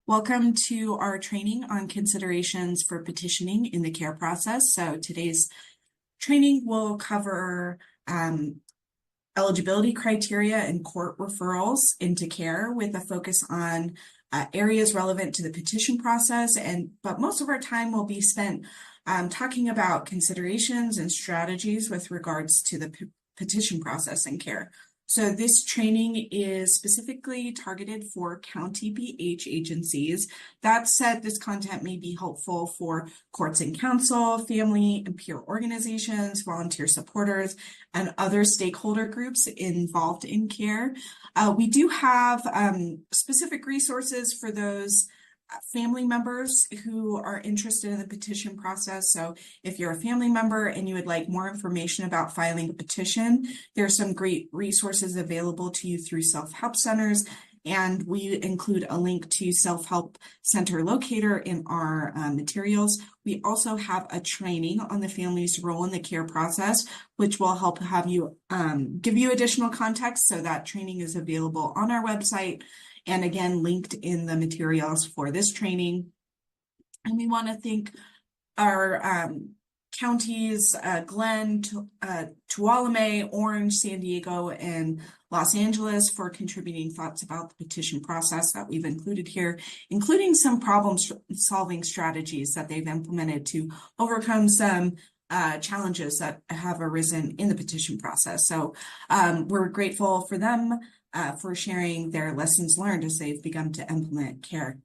Welcome to our training on considerations for petitioning in the care process. So today's training will cover eligibility criteria and court referrals into care with a focus on areas relevant to the petition process. But most of our time will be spent talking about considerations and strategies with regards to the petition process and care. So this training is specifically targeted for county BH agencies. That said, this content may be helpful for courts and counsel, family and peer organizations, volunteer supporters, and other stakeholder groups involved in care. We do have specific resources for those family members who are interested in the petition process. So if you're a family member and you would like more information about filing a petition, there are some great resources available to you through self-help centers. And we include a link to self-help center locator in our materials. We also have a training on the family's role in the care process, which will help have you give you additional context. So that training is available on our website, and again, linked in the materials for this training. And we want to thank our counties, Glenn, Tuolumne, Orange, San Diego, and Los Angeles for contributing thoughts about the petition process that we've included here, including some problem-solving strategies that they've implemented to overcome some challenges that have arisen in the petition process. So we're grateful for them for sharing their lessons learned as they've begun to implement care.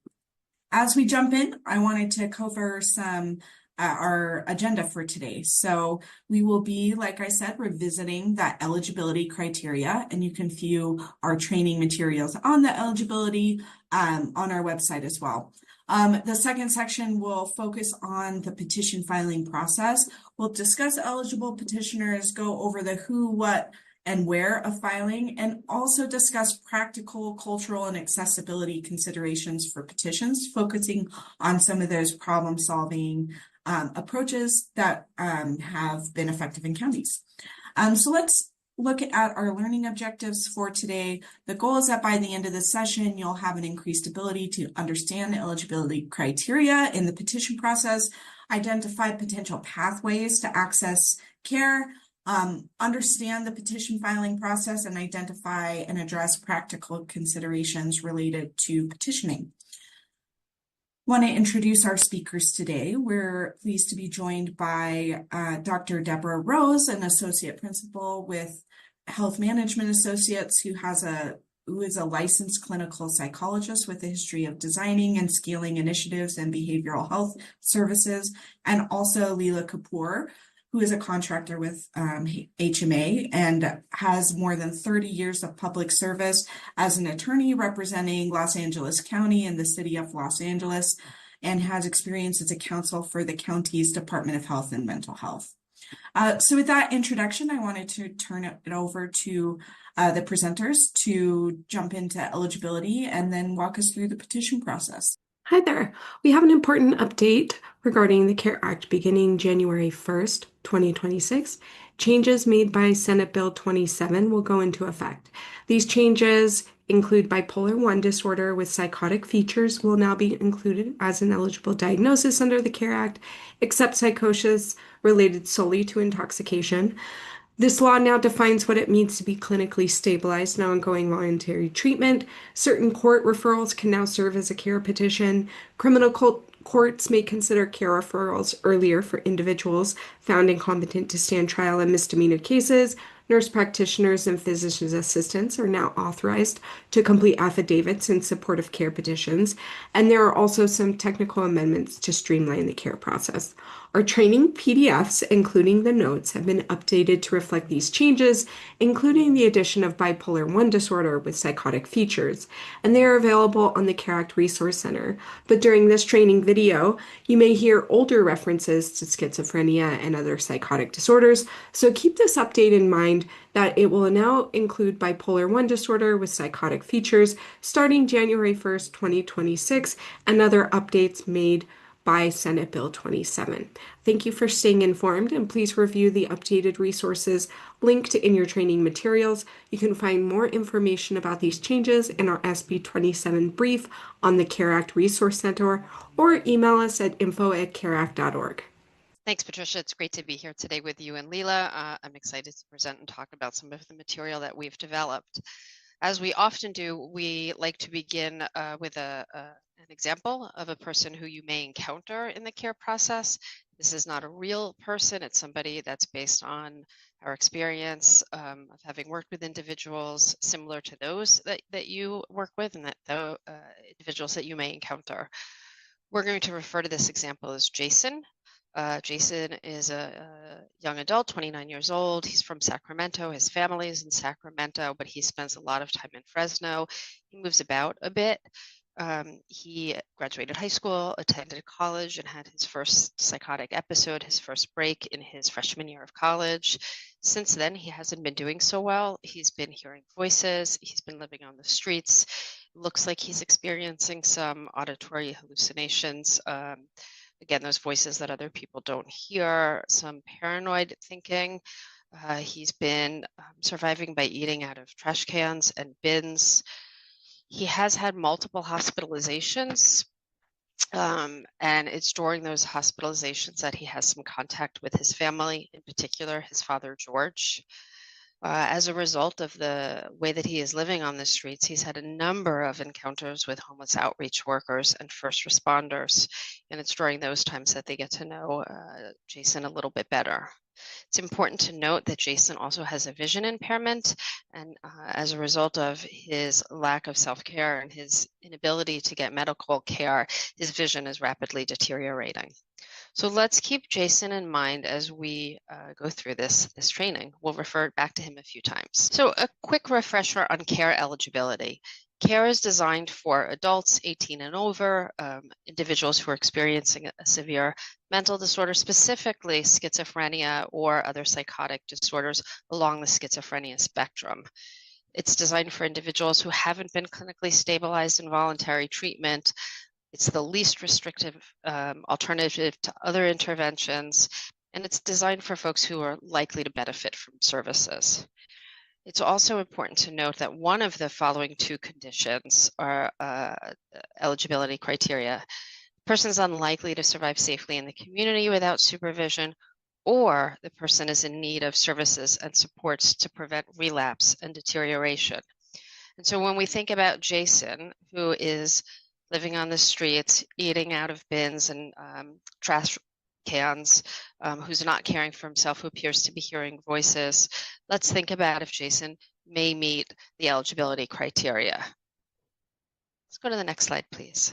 As we jump in, I wanted to cover some our agenda for today. So we will be, like I said, revisiting that eligibility criteria, and you can view our training materials on the eligibility on our website as well. The second section will focus on the petition filing process. We'll discuss eligible petitioners, go over the who, what, and where of filing, and also discuss practical, cultural, and accessibility considerations for petitions, focusing on some of those problem-solving approaches that have been effective in counties. So let's look at our learning objectives for today. The goal is that by the end of the session, you'll have an increased ability to understand eligibility criteria in the petition process, identify potential pathways to access care, understand the petition filing process, and identify and address practical considerations related to petitioning. I want to introduce our speakers today. We're pleased to be joined by Dr. Deborah Rose, an associate principal with Health Management Associates, who is a licensed clinical psychologist with a history of designing and scaling initiatives in behavioral health services, and also Leela Kapoor, who is a contractor with HMA and has more than 30 years of public service as an attorney representing Los Angeles County and the City of Los Angeles, and has experience as a counsel for the county's Department of Health and Mental Health. So with that introduction, I wanted to turn it over to the presenters to jump into eligibility and then walk us through the petition process. Hi there. We have an important update regarding the CARE Act beginning January 1st, 2026. Changes made by Senate Bill 27 will go into effect. These changes include bipolar 1 disorder with psychotic features will now be included as an eligible diagnosis under the CARE Act, except psychosis related solely to intoxication. This law now defines what it means to be clinically stabilized and ongoing voluntary treatment. Certain court referrals can now serve as a care petition. Criminal courts may consider care referrals earlier for individuals found incompetent to stand trial in misdemeanor cases. Nurse practitioners and physician's assistants are now authorized to complete affidavits in support of care petitions, and there are also some technical amendments to streamline the care process. Our training PDFs, including the notes, have been updated to reflect these changes, including the addition of bipolar 1 disorder with psychotic features, and they are available on the CARE Act Resource Center. But during this training video, you may hear older references to schizophrenia and other psychotic disorders, so keep this update in mind that it will now include bipolar 1 disorder with psychotic features starting January 1st, 2026, and other updates made by Senate Bill 27. Thank you for staying informed, and please review the updated resources linked in your training materials. You can find more information about these changes in our SB 27 brief on the CARE Act Resource Center, or email us at info@careact.org. Thanks, Patricia. It's great to be here today with you and Leela. I'm excited to present and talk about some of the material that we've developed. As we often do, we like to begin with an example of a person who you may encounter in the care process. This is not a real person. It's somebody that's based on our experience of having worked with individuals similar to those that you work with and that the individuals that you may encounter. We're going to refer to this example as Jason. Jason is a young adult, 29 years old. He's from Sacramento. His family is in Sacramento, but he spends a lot of time in Fresno. He moves about a bit. He graduated high school, attended college, and had his first psychotic episode, his first break in his freshman year of college. Since then, he hasn't been doing so well. He's been hearing voices. He's been living on the streets. Looks like he's experiencing some auditory hallucinations. Again, those voices that other people don't hear, some paranoid thinking. He's been surviving by eating out of trash cans and bins. He has had multiple hospitalizations, and it's during those hospitalizations that he has some contact with his family, in particular his father, George. As a result of the way that he is living on the streets, he's had a number of encounters with homeless outreach workers and first responders, and it's during those times that they get to know Jason a little bit better. It's important to note that Jason also has a vision impairment, and as a result of his lack of self-care and his inability to get medical care, his vision is rapidly deteriorating. So let's keep Jason in mind as we go through this training. We'll refer back to him a few times. So a quick refresher on care eligibility. CARE is designed for adults 18 and over, individuals who are experiencing a severe mental disorder, specifically schizophrenia or other psychotic disorders along the schizophrenia spectrum. It's designed for individuals who haven't been clinically stabilized in voluntary treatment. It's the least restrictive alternative to other interventions, and it's designed for folks who are likely to benefit from services. It's also important to note that one of the following two conditions are eligibility criteria. The person is unlikely to survive safely in the community without supervision, or the person is in need of services and supports to prevent relapse and deterioration. And so when we think about Jason, who is living on the streets, eating out of bins and trash cans, who's not caring for himself, who appears to be hearing voices, let's think about if Jason may meet the eligibility criteria. Let's go to the next slide, please.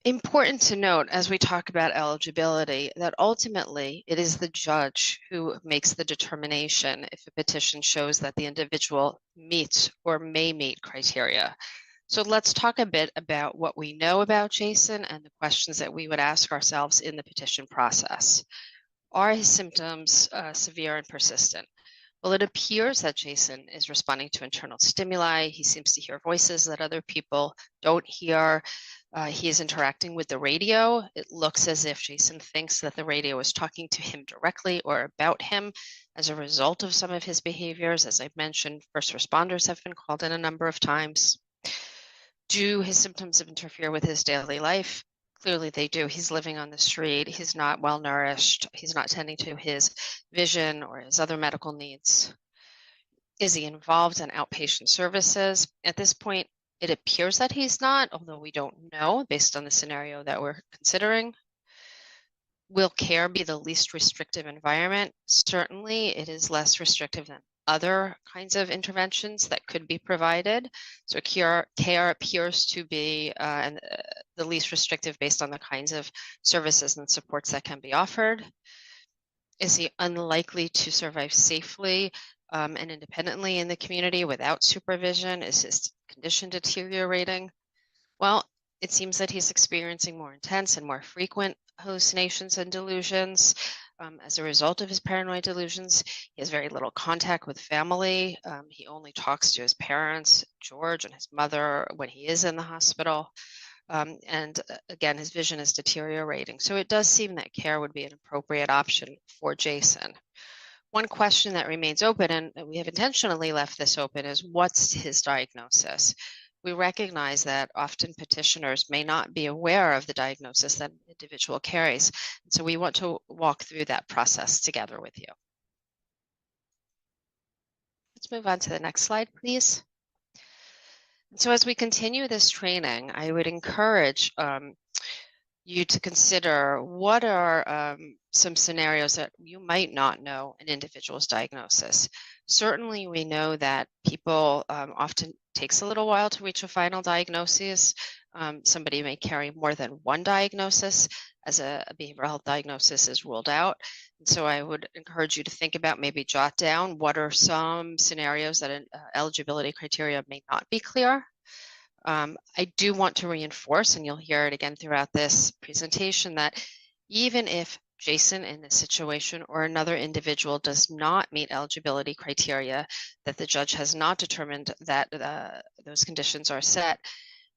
Important to note as we talk about eligibility that ultimately it is the judge who makes the determination if a petition shows that the individual meets or may meet criteria. So let's talk a bit about what we know about Jason and the questions that we would ask ourselves in the petition process. Are his symptoms severe and persistent? Well, it appears that Jason is responding to internal stimuli. He seems to hear voices that other people don't hear. He is interacting with the radio. It looks as if Jason thinks that the radio is talking to him directly or about him as a result of some of his behaviors. As I've mentioned, first responders have been called in a number of times. Do his symptoms interfere with his daily life? Clearly they do. He's living on the street. He's not well nourished. He's not tending to his vision or his other medical needs. Is he involved in outpatient services? At this point, it appears that he's not, although we don't know based on the scenario that we're considering. Will care be the least restrictive environment? Certainly, it is less restrictive than other kinds of interventions that could be provided. So care appears to be the least restrictive based on the kinds of services and supports that can be offered. Is he unlikely to survive safely and independently in the community without supervision? Is his condition deteriorating? Well, it seems that he's experiencing more intense and more frequent hallucinations and delusions. As a result of his paranoid delusions, he has very little contact with family. He only talks to his parents, George, and his mother when he is in the hospital. Again, his vision is deteriorating. So it does seem that care would be an appropriate option for Jason. One question that remains open, and we have intentionally left this open, is what's his diagnosis? We recognize that often petitioners may not be aware of the diagnosis that an individual carries. So we want to walk through that process together with you. Let's move on to the next slide, please. So as we continue this training, I would encourage you to consider what are some scenarios that you might not know an individual's diagnosis. Certainly, we know that people often takes a little while to reach a final diagnosis. Somebody may carry more than one diagnosis as a behavioral health diagnosis is ruled out. And so I would encourage you to think about, maybe jot down what are some scenarios that an eligibility criteria may not be clear. I do want to reinforce, and you'll hear it again throughout this presentation, that even if Jason in this situation or another individual does not meet eligibility criteria, that the judge has not determined that those conditions are set,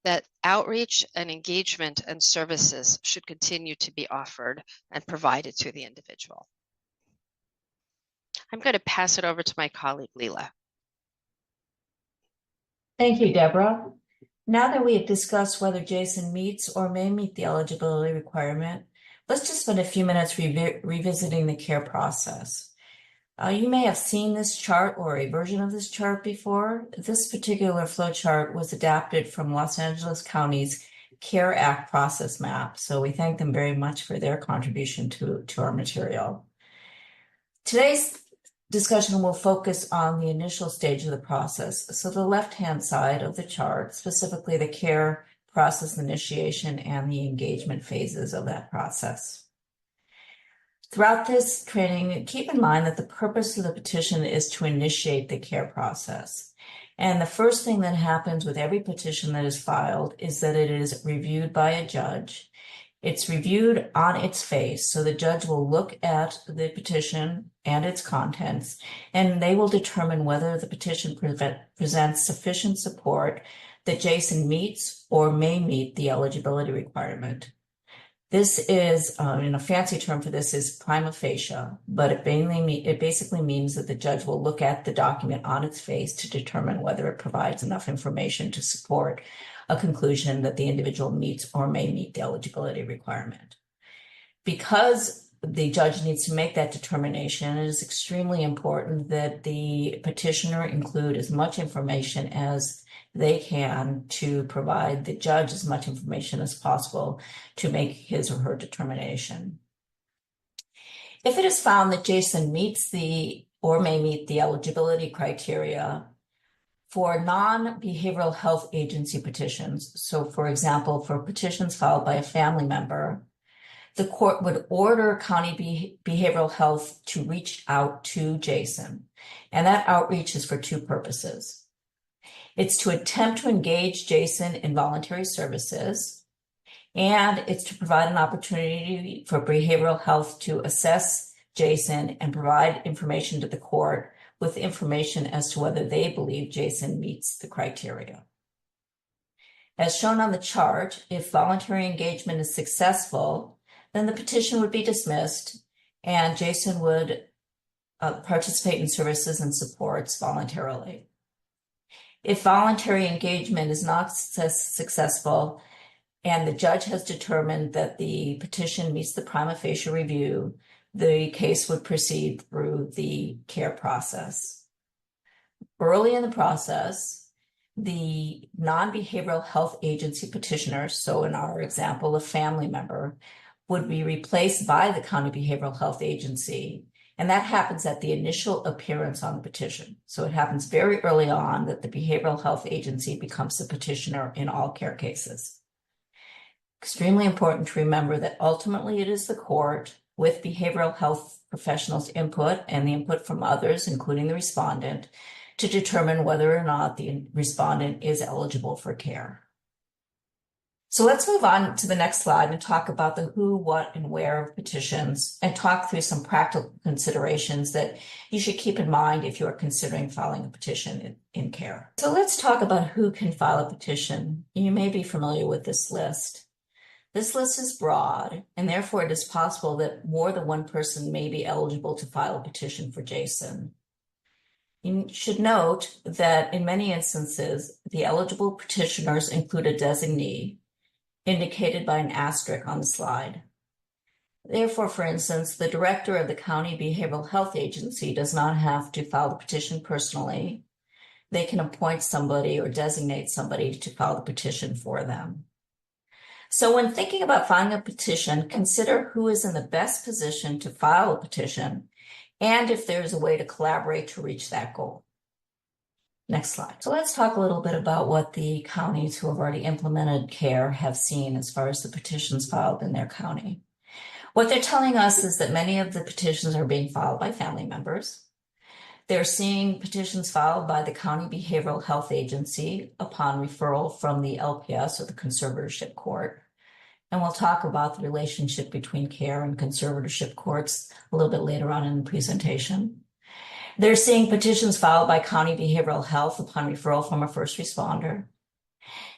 that outreach and engagement and services should continue to be offered and provided to the individual. I'm going to pass it over to my colleague, Leela. Thank you, Deborah. Now that we have discussed whether Jason meets or may meet the eligibility requirement, let's just spend a few minutes revisiting the care process. You may have seen this chart or a version of this chart before. This particular flow chart was adapted from Los Angeles County's CARE Act process map, so we thank them very much for their contribution to our material. Today's discussion will focus on the initial stage of the process. So the left-hand side of the chart, specifically the care process initiation and the engagement phases of that process. Throughout this training, keep in mind that the purpose of the petition is to initiate the care process. And the first thing that happens with every petition that is filed is that it is reviewed by a judge. It's reviewed on its face, so the judge will look at the petition and its contents, and they will determine whether the petition presents sufficient support that Jason meets or may meet the eligibility requirement. This is, a fancy term for this is prima facie, but it basically means that the judge will look at the document on its face to determine whether it provides enough information to support a conclusion that the individual meets or may meet the eligibility requirement. Because the judge needs to make that determination, it is extremely important that the petitioner include as much information as they can to provide the judge as much information as possible to make his or her determination. If it is found that Jason meets or may meet the eligibility criteria for non-behavioral health agency petitions, so for example, for petitions filed by a family member, the court would order county behavioral health to reach out to Jason. And that outreach is for two purposes. It's to attempt to engage Jason in voluntary services, and it's to provide an opportunity for behavioral health to assess Jason and provide information to the court with information as to whether they believe Jason meets the criteria. As shown on the chart, if voluntary engagement is successful, then the petition would be dismissed and Jason would participate in services and supports voluntarily. If voluntary engagement is not successful and the judge has determined that the petition meets the prima facie review, the case would proceed through the care process. Early in the process, the non-behavioral health agency petitioner, so in our example, a family member, would be replaced by the county behavioral health agency. And that happens at the initial appearance on the petition. So it happens very early on that the behavioral health agency becomes the petitioner in all care cases. Extremely important to remember that ultimately it is the court, with behavioral health professionals' input and the input from others, including the respondent, to determine whether or not the respondent is eligible for care. So let's move on to the next slide and talk about the who, what, and where of petitions and talk through some practical considerations that you should keep in mind if you are considering filing a petition in care. So let's talk about who can file a petition. You may be familiar with this list. This list is broad, and therefore it is possible that more than one person may be eligible to file a petition for Jason. You should note that in many instances, the eligible petitioners include a designee, indicated by an asterisk on the slide. Therefore, for instance, the director of the county behavioral health agency does not have to file the petition personally. They can appoint somebody or designate somebody to file the petition for them. So when thinking about filing a petition, consider who is in the best position to file a petition and if there's a way to collaborate to reach that goal. Next slide. So let's talk a little bit about what the counties who have already implemented CARE have seen as far as the petitions filed in their county. What they're telling us is that many of the petitions are being filed by family members. They're seeing petitions filed by the county behavioral health agency upon referral from the LPS or the conservatorship court. And we'll talk about the relationship between CARE and conservatorship courts a little bit later on in the presentation. They're seeing petitions filed by county behavioral health upon referral from a first responder.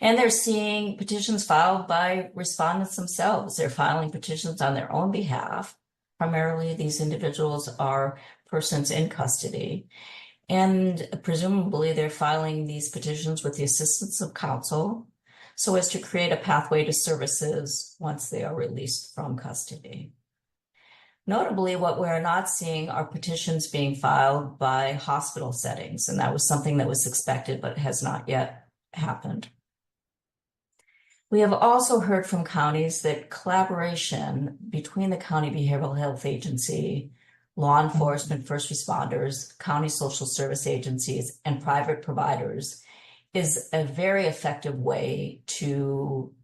And they're seeing petitions filed by respondents themselves. They're filing petitions on their own behalf. Primarily, these individuals are persons in custody. And presumably, they're filing these petitions with the assistance of counsel so as to create a pathway to services once they are released from custody. Notably, what we're not seeing are petitions being filed by hospital settings, and that was something that was expected but has not yet happened. We have also heard from counties that collaboration between the county behavioral health agency, law enforcement, first responders, county social service agencies, and private providers is a very effective way to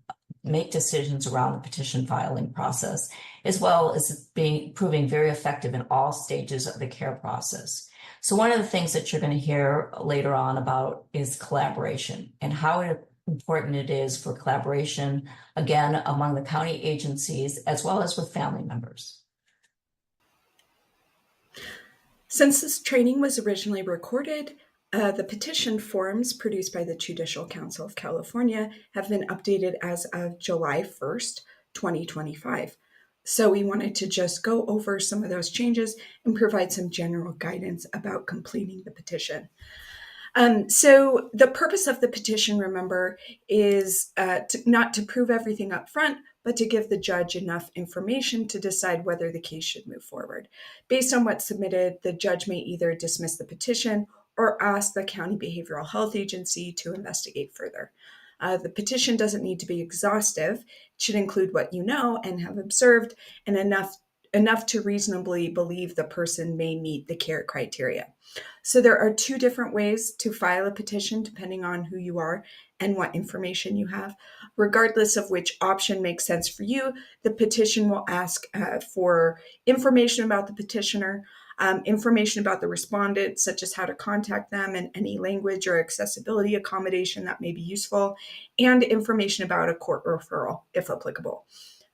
make decisions around the petition filing process, as well as proving very effective in all stages of the CARE process. So one of the things that you're going to hear later on about is collaboration and how important it is for collaboration, again, among the county agencies, as well as with family members. Since this training was originally recorded, the petition forms produced by the Judicial Council of California have been updated as of July 1st, 2025. So we wanted to just go over some of those changes and provide some general guidance about completing the petition. So the purpose of the petition, remember, is not to prove everything up front, but to give the judge enough information to decide whether the case should move forward. Based on what's submitted, the judge may either dismiss the petition or ask the county behavioral health agency to investigate further. The petition doesn't need to be exhaustive. It should include what you know and have observed and enough to reasonably believe the person may meet the CARE criteria. So there are two different ways to file a petition depending on who you are and what information you have. Regardless of which option makes sense for you, the petition will ask for information about the petitioner, information about the respondent, such as how to contact them and any language or accessibility accommodation that may be useful, and information about a court referral, if applicable.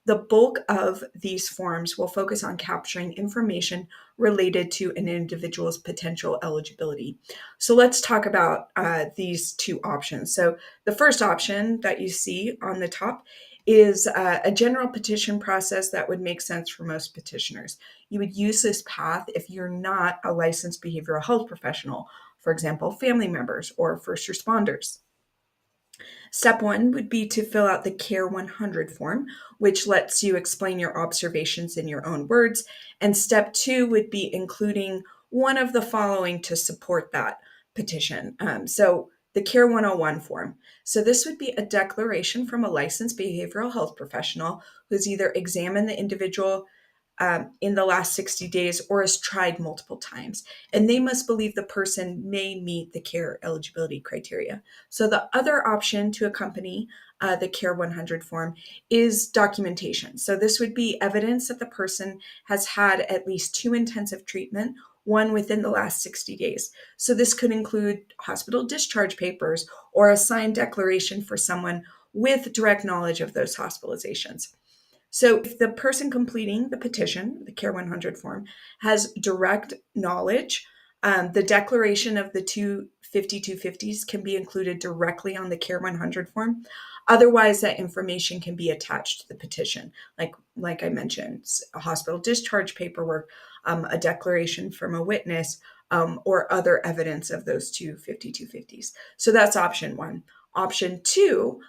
The bulk of these forms will focus on capturing information related to an individual's potential eligibility. So let's talk about these two options. So the first option that you see on the top is a general petition process that would make sense for most petitioners. You would use this path if you're not a licensed behavioral health professional, for example, family members or first responders. Step 1 would be to fill out the CARE 100 form, which lets you explain your observations in your own words. And step 2 would be including one of the following to support that petition. So the CARE 101 form. So this would be a declaration from a licensed behavioral health professional who's either examined the individual in the last 60 days or has tried multiple times. And they must believe the person may meet the CARE eligibility criteria. So the other option to accompany the CARE 100 form is documentation. So this would be evidence that the person has had at least 2 intensive treatment, one within the last 60 days. So this could include hospital discharge papers or a signed declaration for someone with direct knowledge of those hospitalizations. So if the person completing the petition, the Care 100 form, has direct knowledge, the declaration of the 250/250s can be included directly on the Care 100 form. Otherwise, that information can be attached to the petition, like I mentioned, a hospital discharge paperwork, a declaration from a witness, or other evidence of those 250/250s. So that's option one. Option two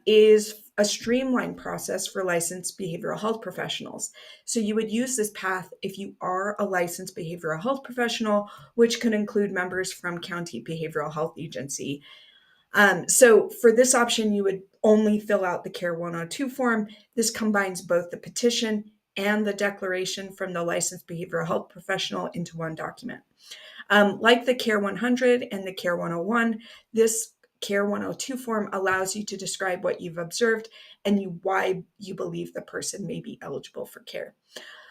is a streamlined process for licensed behavioral health professionals. So you would use this path if you are a licensed behavioral health professional, which can include members from county behavioral health agency. So for this option, you would only fill out the Care 102 form. This combines both the petition and the declaration from the licensed behavioral health professional into one document. Like the Care 100 and the Care 101, this Care 102 form allows you to describe what you've observed and why you believe the person may be eligible for care.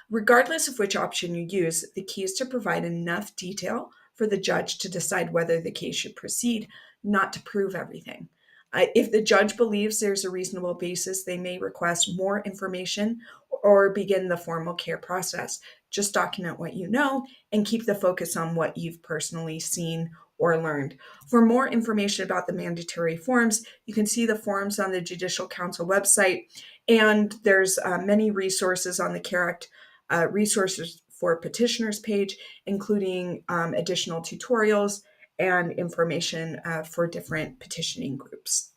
Regardless of which option you use, the key is to provide enough detail for the judge to decide whether the case should proceed, not to prove everything. If the judge believes there's a reasonable basis, they may request more information or begin the formal care process. Just document what you know and keep the focus on what you've personally seen or learned. For more information about the mandatory forms, you can see the forms on the Judicial Council website, and there's many resources on the CARE Act resources for petitioners page, including additional tutorials and information for different petitioning groups.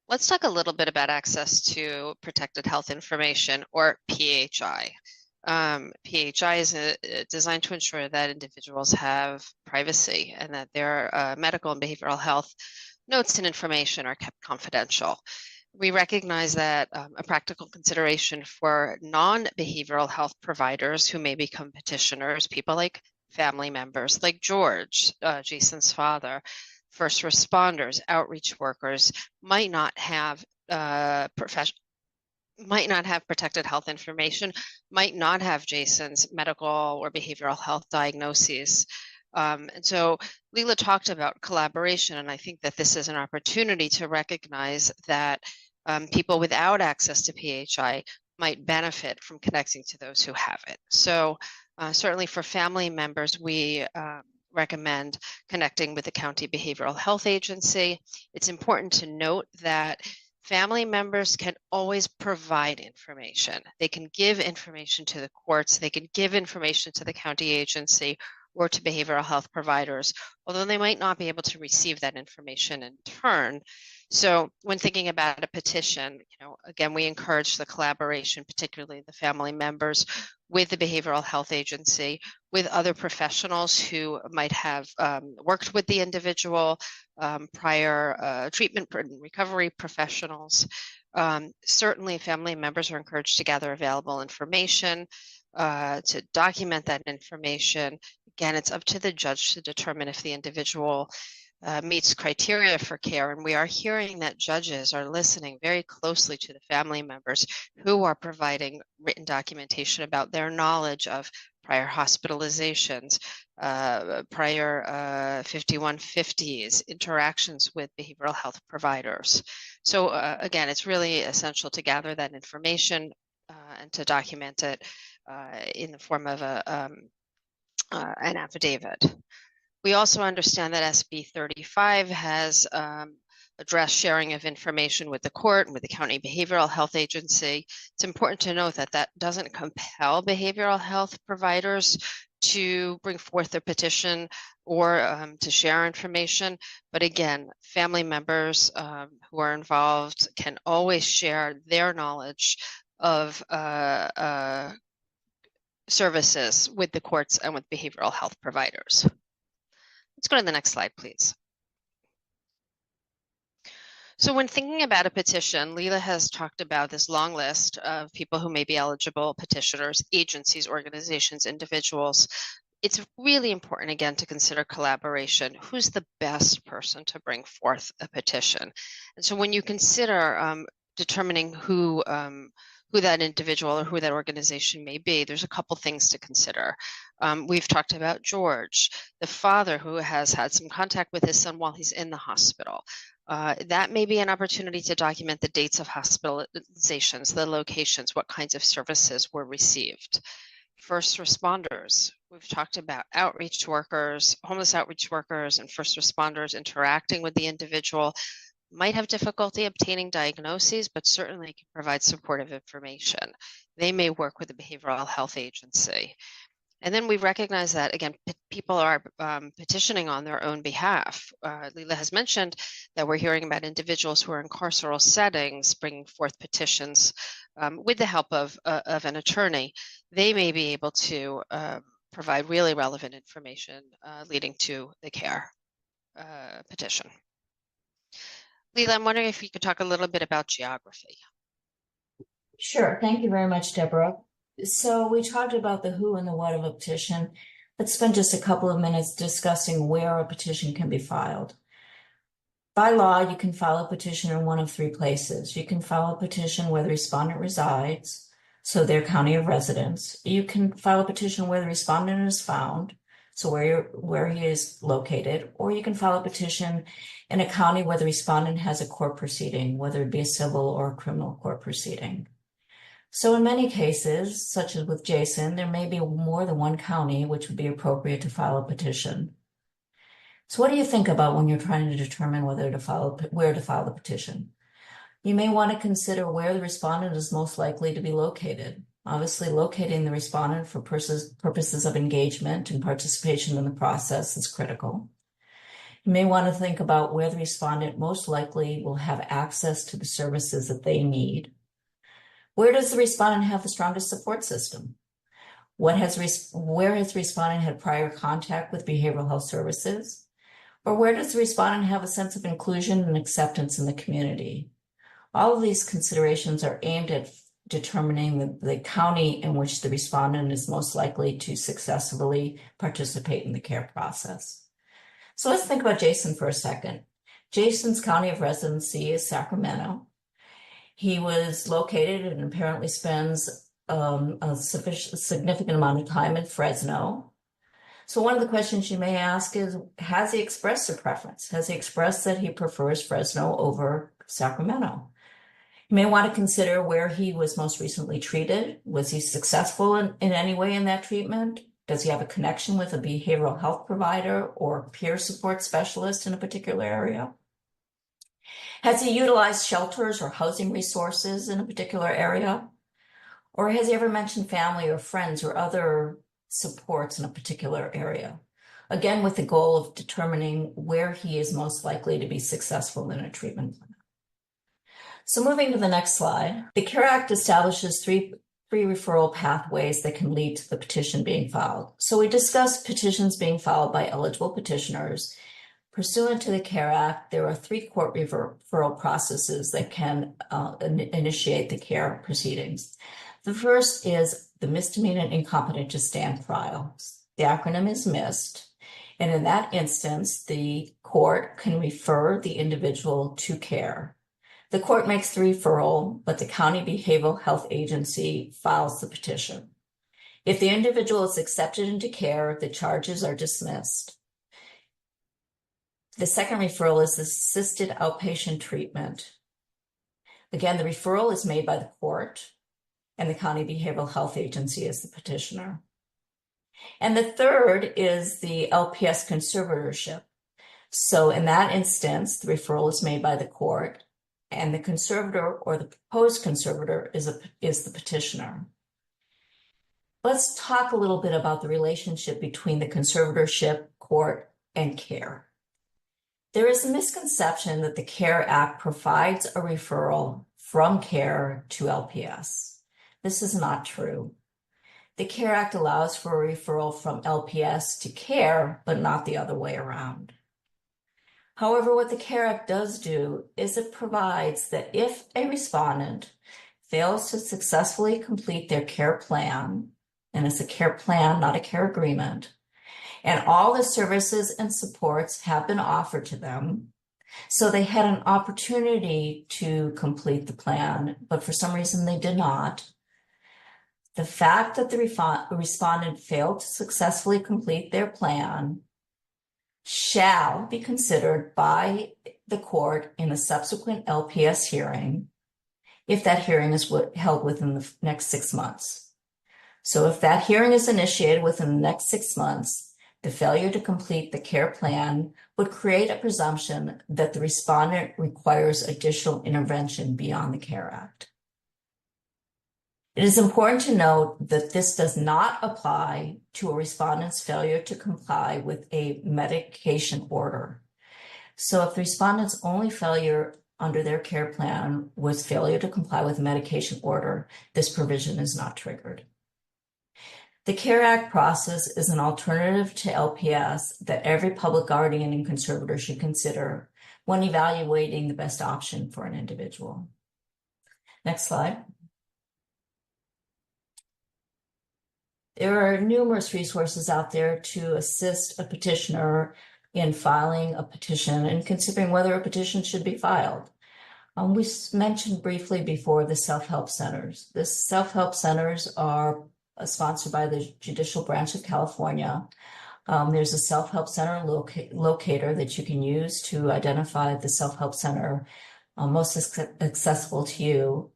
Let's talk a little bit about access to protected health information, or PHI. PHI is designed to ensure that individuals have privacy and that their medical and behavioral health notes and information are kept confidential. We recognize that a practical consideration for non-behavioral health providers who may become petitioners, people like family members, like George, Jason's father, first responders, outreach workers, might not have protected health information, might not have Jason's medical or behavioral health diagnoses. And so Leela talked about collaboration, and I think that this is an opportunity to recognize that people without access to PHI might benefit from connecting to those who have it. So certainly for family members, we recommend connecting with the County Behavioral Health Agency. It's important to note that family members can always provide information. They can give information to the courts, they can give information to the county agency or to behavioral health providers, although they might not be able to receive that information in turn. So when thinking about a petition, again, we encourage the collaboration, particularly the family members, with the behavioral health agency, with other professionals who might have worked with the individual, prior treatment and recovery professionals. Certainly family members are encouraged to gather available information, to document that information. Again, it's up to the judge to determine if the individual meets criteria for care, and we are hearing that judges are listening very closely to the family members who are providing written documentation about their knowledge of prior hospitalizations, prior 5150s, interactions with behavioral health providers. So again, it's really essential to gather that information and to document it in the form of an affidavit. We also understand that SB 35 has addressed sharing of information with the court and with the county behavioral health agency. It's important to note that that doesn't compel behavioral health providers to bring forth their petition or to share information. But again, family members who are involved can always share their knowledge of services with the courts and with behavioral health providers. Let's go to the next slide, please. So when thinking about a petition, Leela has talked about this long list of people who may be eligible: petitioners, agencies, organizations, individuals. It's really important, again, to consider collaboration. Who's the best person to bring forth a petition? And so when you consider determining who who that individual or who that organization may be, there's a couple things to consider. We've talked about George, the father who has had some contact with his son while he's in the hospital. That may be an opportunity to document the dates of hospitalizations, the locations, what kinds of services were received. First responders, we've talked about outreach workers, homeless outreach workers, and first responders interacting with the individual. Might have difficulty obtaining diagnoses, but certainly can provide supportive information. They may work with the behavioral health agency. And then we recognize that, again, people are petitioning on their own behalf. Leila has mentioned that we're hearing about individuals who are in carceral settings bringing forth petitions with the help of an attorney. They may be able to provide really relevant information leading to the CARE petition. Leila, I'm wondering if you could talk a little bit about geography. Sure. Thank you very much, Deborah. So we talked about the who and the what of a petition. Let's spend just a couple of minutes discussing where a petition can be filed. By law, you can file a petition in one of three places. You can file a petition where the respondent resides, so their county of residence. You can file a petition where the respondent is found, so where he is located, or you can file a petition in a county where the respondent has a court proceeding, whether it be a civil or a criminal court proceeding. So in many cases, such as with Jason, there may be more than one county which would be appropriate to file a petition. So what do you think about when you're trying to determine where to file the petition? You may want to consider where the respondent is most likely to be located. Obviously, locating the respondent for purposes of engagement and participation in the process is critical. You may want to think about where the respondent most likely will have access to the services that they need. Where does the respondent have the strongest support system? Where has the respondent had prior contact with behavioral health services? Or where does the respondent have a sense of inclusion and acceptance in the community? All of these considerations are aimed at determining the county in which the respondent is most likely to successfully participate in the care process. So let's think about Jason for a second. Jason's county of residency is Sacramento. He was located and apparently spends a significant amount of time in Fresno. So one of the questions you may ask is, has he expressed a preference? Has he expressed that he prefers Fresno over Sacramento? You may want to consider where he was most recently treated. Was he successful in any way in that treatment? Does he have a connection with a behavioral health provider or peer support specialist in a particular area? Has he utilized shelters or housing resources in a particular area? Or has he ever mentioned family or friends or other supports in a particular area? Again, with the goal of determining where he is most likely to be successful in a treatment plan. So moving to the next slide, the CARE Act establishes three referral pathways that can lead to the petition being filed. So we discussed petitions being filed by eligible petitioners. Pursuant to the CARE Act, there are three court referral processes that can initiate the CARE proceedings. The first is the misdemeanor and incompetent to stand trial. The acronym is MIST. And in that instance, the court can refer the individual to CARE. The court makes the referral, but the county behavioral health agency files the petition. If the individual is accepted into CARE, the charges are dismissed. The second referral is assisted outpatient treatment. Again, the referral is made by the court, and the county behavioral health agency is the petitioner. And the third is the LPS conservatorship. So in that instance, the referral is made by the court, and the conservator or the proposed conservator is the petitioner. Let's talk a little bit about the relationship between the conservatorship, court, and CARE. There is a misconception that the CARE Act provides a referral from CARE to LPS. This is not true. The CARE Act allows for a referral from LPS to CARE, but not the other way around. However, what the CARE Act does do is it provides that if a respondent fails to successfully complete their CARE plan, and it's a CARE plan, not a CARE agreement, and all the services and supports have been offered to them, So they had an opportunity to complete the plan, but for some reason they did not. The fact that the respondent failed to successfully complete their plan shall be considered by the court in a subsequent LPS hearing if that hearing is held within the next 6 months. So if that hearing is initiated within the next 6 months, the failure to complete the care plan would create a presumption that the respondent requires additional intervention beyond the CARE Act. It is important to note that this does not apply to a respondent's failure to comply with a medication order. So if the respondent's only failure under their care plan was failure to comply with a medication order, this provision is not triggered. The CARE Act process is an alternative to LPS that every public guardian and conservator should consider when evaluating the best option for an individual. Next slide. There are numerous resources out there to assist a petitioner in filing a petition and considering whether a petition should be filed. We mentioned briefly before the self-help centers. The self-help centers are sponsored by the Judicial Branch of California. There's a self-help center locator that you can use to identify the self-help center most accessible to you.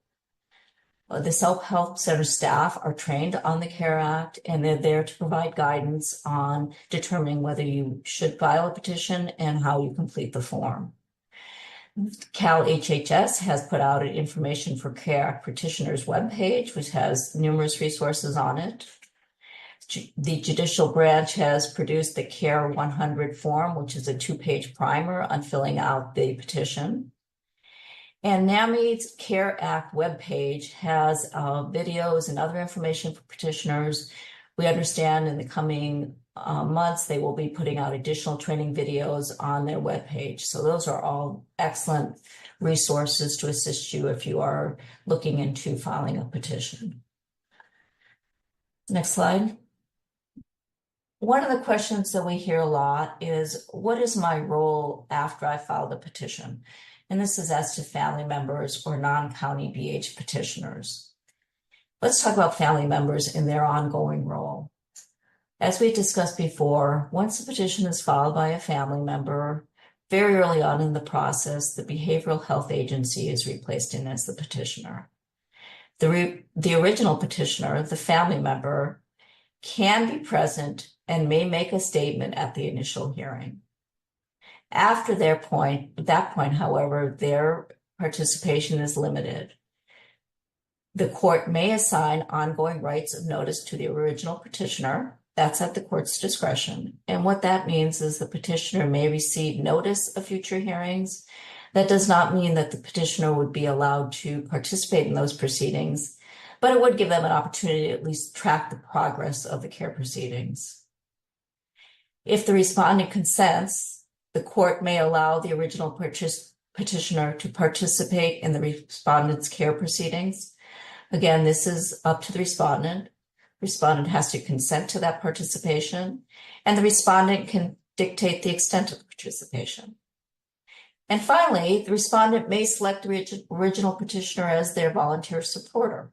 The self-help center staff are trained on the CARE Act, and they're there to provide guidance on determining whether you should file a petition and how you complete the form. Cal HHS has put out an information for CARE Act petitioners webpage, which has numerous resources on it. The Judicial Branch has produced the CARE 100 form, which is a 2-page primer on filling out the petition. And NAMI's CARE Act webpage has videos and other information for petitioners. We understand in the coming months, they will be putting out additional training videos on their webpage. So those are all excellent resources to assist you if you are looking into filing a petition. Next slide. One of the questions that we hear a lot is, what is my role after I file the petition? And this is as to family members or non-county BH petitioners. Let's talk about family members in their ongoing role. As we discussed before, once a petition is filed by a family member, very early on in the process, the behavioral health agency is replaced in as the petitioner. The original petitioner, the family member, can be present and may make a statement at the initial hearing. After that point, however, their participation is limited. The court may assign ongoing rights of notice to the original petitioner. That's at the court's discretion. And what that means is the petitioner may receive notice of future hearings. That does not mean that the petitioner would be allowed to participate in those proceedings, but it would give them an opportunity to at least track the progress of the care proceedings. If the respondent consents, the court may allow the original petitioner to participate in the respondent's care proceedings. Again, this is up to the respondent. Respondent has to consent to that participation, and the respondent can dictate the extent of the participation. And finally, the respondent may select the original petitioner as their volunteer supporter.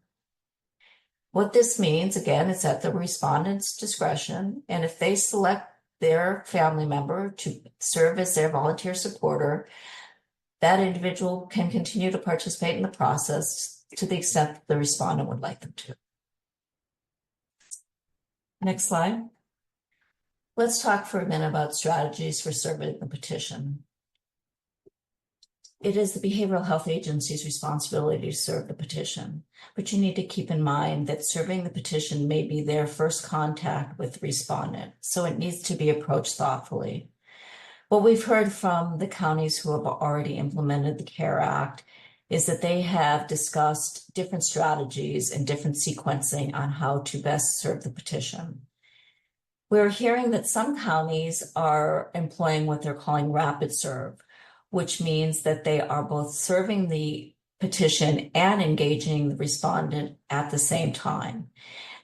What this means, again, is at the respondent's discretion, and if they select their family member to serve as their volunteer supporter, that individual can continue to participate in the process to the extent that the respondent would like them to. Next slide. Let's talk for a minute about strategies for serving the petition. It is the behavioral health agency's responsibility to serve the petition, but you need to keep in mind that serving the petition may be their first contact with the respondent, so it needs to be approached thoughtfully. What we've heard from the counties who have already implemented the CARE Act is that they have discussed different strategies and different sequencing on how to best serve the petition. We're hearing that some counties are employing what they're calling rapid serve, which means that they are both serving the petition and engaging the respondent at the same time.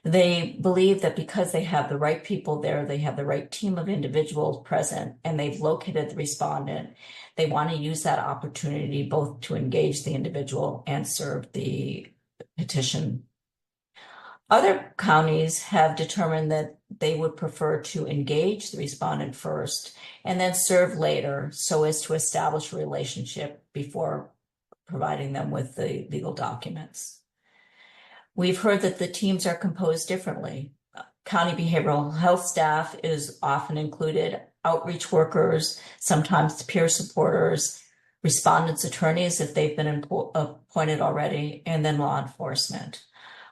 They believe that because they have the right people there, they have the right team of individuals present, and they've located the respondent, they want to use that opportunity both to engage the individual and serve the petition. Other counties have determined that they would prefer to engage the respondent first and then serve later so as to establish a relationship before providing them with the legal documents. We've heard that the teams are composed differently. County behavioral health staff is often included, outreach workers, sometimes peer supporters, respondents' attorneys if they've been appointed already, and then law enforcement.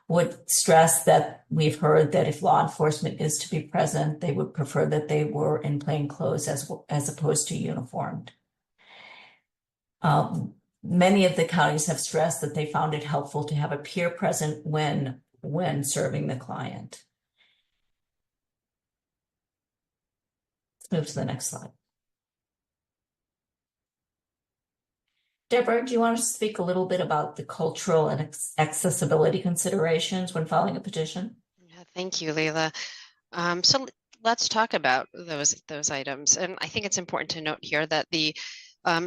Would stress that we've heard that if law enforcement is to be present, they would prefer that they were in plain clothes as opposed to uniformed. Many of the counties have stressed that they found it helpful to have a peer present when serving the client. Let's move to the next slide. Deborah, do you want to speak a little bit about the cultural and accessibility considerations when filing a petition? Yeah, thank you, Leila. So let's talk about those items. And I think it's important to note here that the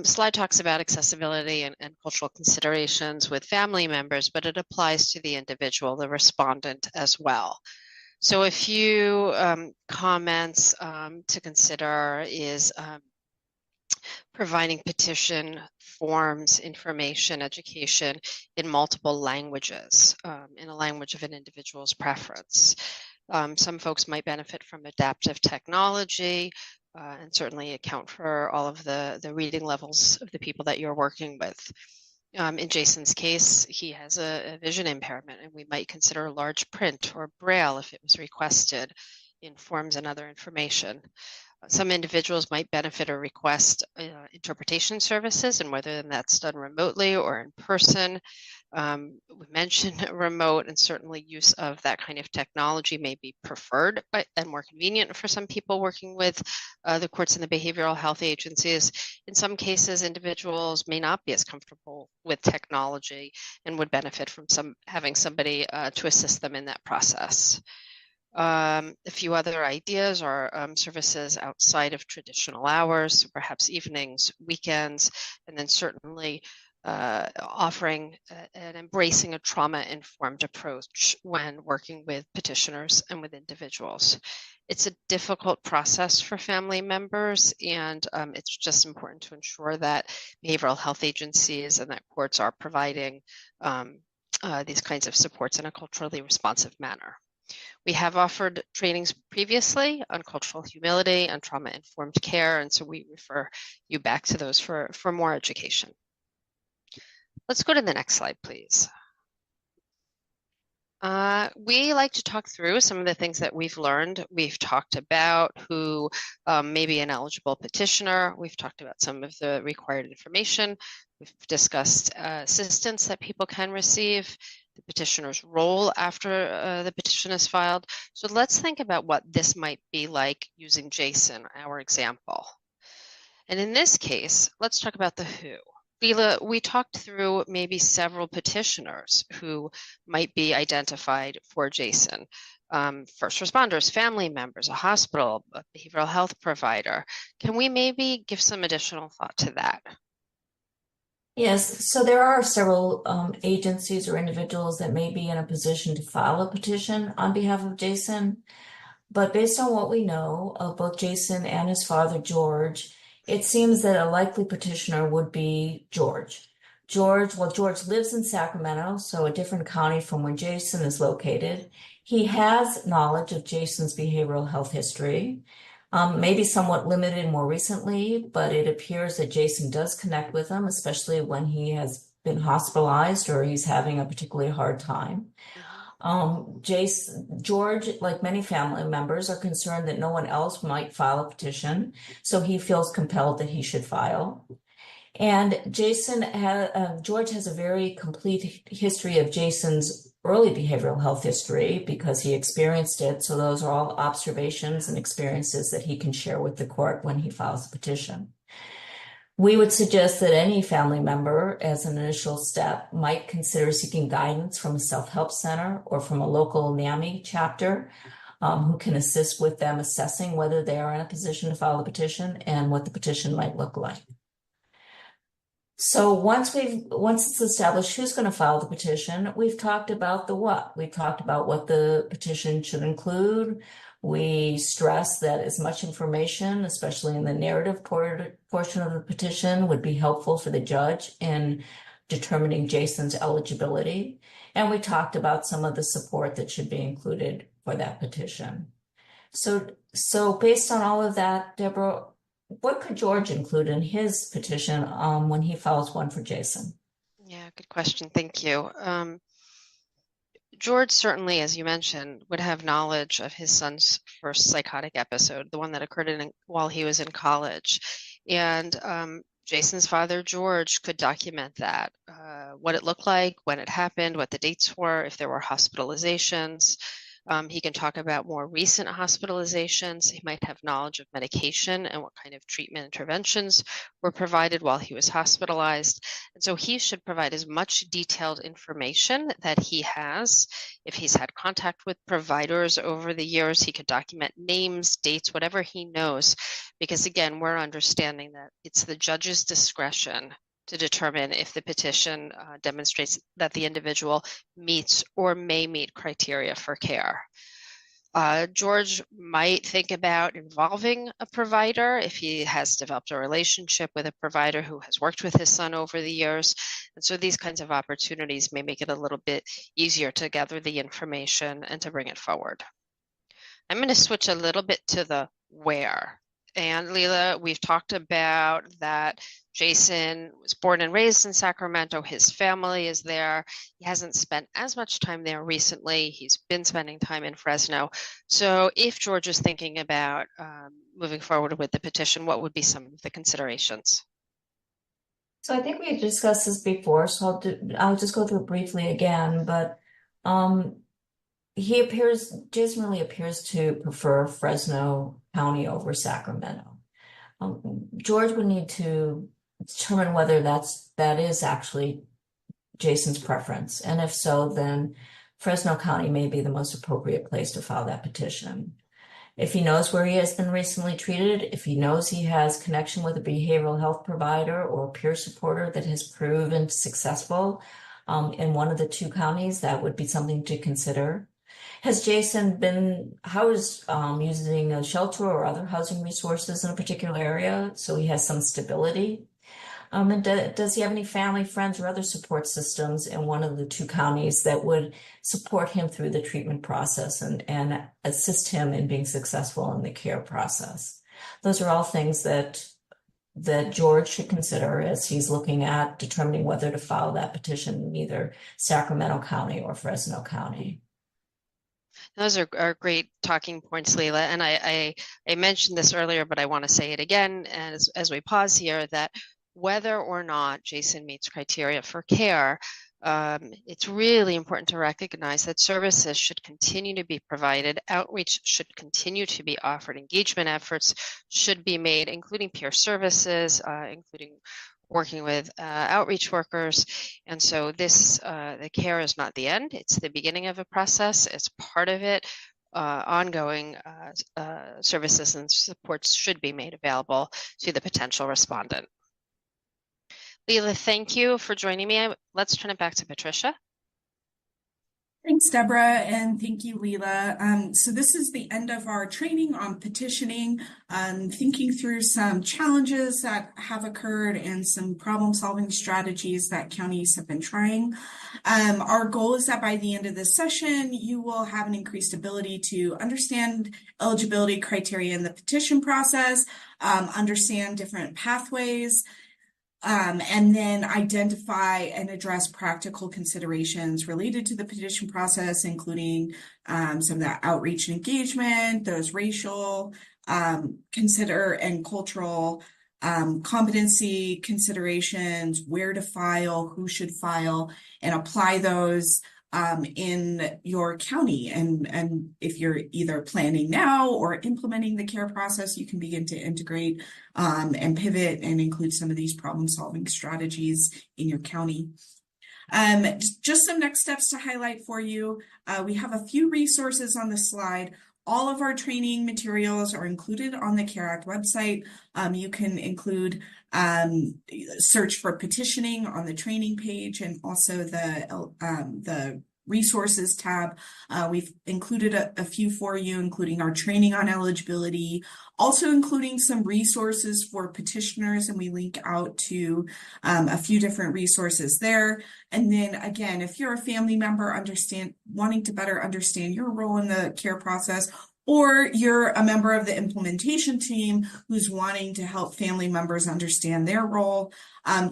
slide talks about accessibility and cultural considerations with family members, but it applies to the individual, the respondent as well. So a few comments to consider is providing petition forms, information, education in multiple languages, in a language of an individual's preference. Some folks might benefit from adaptive technology, and certainly account for all of the reading levels of the people that you're working with. In Jason's case, he has a vision impairment, and we might consider large print or braille if it was requested in forms and other information. Some individuals might benefit or request interpretation services, and whether that's done remotely or in person. We mentioned remote, and certainly use of that kind of technology may be preferred and more convenient for some people working with the courts and the behavioral health agencies. In some cases, individuals may not be as comfortable with technology and would benefit from having somebody to assist them in that process. A few other ideas are services outside of traditional hours, perhaps evenings, weekends, and then certainly offering and embracing a trauma-informed approach when working with petitioners and with individuals. It's a difficult process for family members, and it's just important to ensure that behavioral health agencies and that courts are providing these kinds of supports in a culturally responsive manner. We have offered trainings previously on cultural humility and trauma-informed care, and so we refer you back to those for more education. Let's go to the next slide, please. We like to talk through some of the things that we've learned. We've talked about who may be an eligible petitioner. We've talked about some of the required information. We've discussed assistance that people can receive, the petitioner's role after the petition is filed. So let's think about what this might be like using Jason, our example. And in this case, let's talk about the who. Leila, we talked through maybe several petitioners who might be identified for Jason. First responders, family members, a hospital, a behavioral health provider. Can we maybe give some additional thought to that? Yes, so there are several agencies or individuals that may be in a position to file a petition on behalf of Jason. But based on what we know of both Jason and his father, George, it seems that a likely petitioner would be George. George lives in Sacramento, so a different county from where Jason is located. He has knowledge of Jason's behavioral health history. Maybe somewhat limited more recently, but it appears that Jason does connect with him, especially when he has been hospitalized or he's having a particularly hard time. George, like many family members, are concerned that no one else might file a petition, so he feels compelled that he should file. And George has a very complete history of Jason's early behavioral health history because he experienced it. So those are all observations and experiences that he can share with the court when he files a petition. We would suggest that any family member, as an initial step, might consider seeking guidance from a self-help center or from a local NAMI chapter, who can assist with them assessing whether they are in a position to file the petition and what the petition might look like. So once it's established who's going to file the petition, we've talked about the what. We've talked about what the petition should include. We stress that as much information, especially in the narrative portion of the petition, would be helpful for the judge in determining Jason's eligibility. And we talked about some of the support that should be included for that petition. So based on all of that, Deborah, what could George include in his petition when he files one for Jason? Yeah, good question. Thank you. George certainly, as you mentioned, would have knowledge of his son's first psychotic episode, the one that occurred while he was in college. And Jason's father, George, could document that, what it looked like, when it happened, what the dates were, if there were hospitalizations. He can talk about more recent hospitalizations. He might have knowledge of medication and what kind of treatment interventions were provided while he was hospitalized. And so he should provide as much detailed information that he has. If he's had contact with providers over the years, he could document names, dates, whatever he knows. Because again, we're understanding that it's the judge's discretion to determine if the petition demonstrates that the individual meets or may meet criteria for care. George might think about involving a provider if he has developed a relationship with a provider who has worked with his son over the years. And so these kinds of opportunities may make it a little bit easier to gather the information and to bring it forward. I'm going to switch a little bit to the where. And Leela, we've talked about that Jason was born and raised in Sacramento. His family is there. He hasn't spent as much time there recently. He's been spending time in Fresno. So if George is thinking about moving forward with the petition, what would be some of the considerations? So I think we discussed this before, so I'll just go through it briefly again, but Jason really appears to prefer Fresno County over Sacramento. George would need to determine whether that is actually Jason's preference. And if so, then Fresno County may be the most appropriate place to file that petition. If he knows where he has been recently treated, if he knows he has connection with a behavioral health provider or peer supporter that has proven successful in one of the two counties, that would be something to consider. Has Jason been housed using a shelter or other housing resources in a particular area so he has some stability? And does he have any family, friends, or other support systems in one of the two counties that would support him through the treatment process and assist him in being successful in the care process? Those are all things that George should consider as he's looking at determining whether to file that petition in either Sacramento County or Fresno County. Those are great talking points, Leila. And I mentioned this earlier, but I want to say it again as we pause here, that whether or not Jason meets criteria for care, it's really important to recognize that services should continue to be provided, outreach should continue to be offered, engagement efforts should be made, including peer services, including working with outreach workers. And so the care is not the end, it's the beginning of a process, it's part of it. Ongoing services and supports should be made available to the potential respondent. Leila, thank you for joining me. Let's turn it back to Patricia. Thanks, Deborah, and thank you, Leila. So this is the end of our training on petitioning, thinking through some challenges that have occurred and some problem-solving strategies that counties have been trying. Our goal is that by the end of this session, you will have an increased ability to understand eligibility criteria in the petition process, understand different pathways, and then identify and address practical considerations related to the petition process, including some of that outreach and engagement, those racial and cultural competency considerations, where to file, who should file, and apply those in your county. And if you're either planning now or implementing the care process, you can begin to integrate and pivot and include some of these problem-solving strategies in your county. Just some next steps to highlight for you. We have a few resources on the slide. All of our training materials are included on the CARE Act website. You can include search for petitioning on the training page, and also the resources tab. We've included a few for you, including our training on eligibility, also including some resources for petitioners, and we link out to a few different resources there. And then again, if you're a family member wanting to better understand your role in the care process, or you're a member of the implementation team who's wanting to help family members understand their role,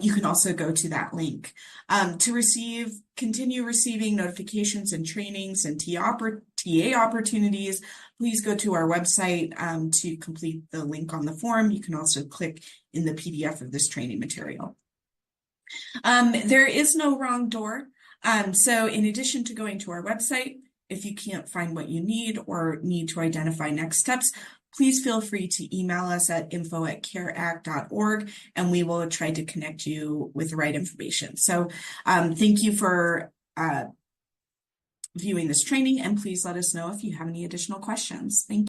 you can also go to that link. To continue receiving notifications and trainings and TA opportunities, please go to our website to complete the link on the form. You can also click in the PDF of this training material. There is no wrong door. So in addition to going to our website, if you can't find what you need or need to identify next steps, please feel free to email us at info@careact.org, and we will try to connect you with the right information. So thank you for viewing this training, and please let us know if you have any additional questions. Thank you.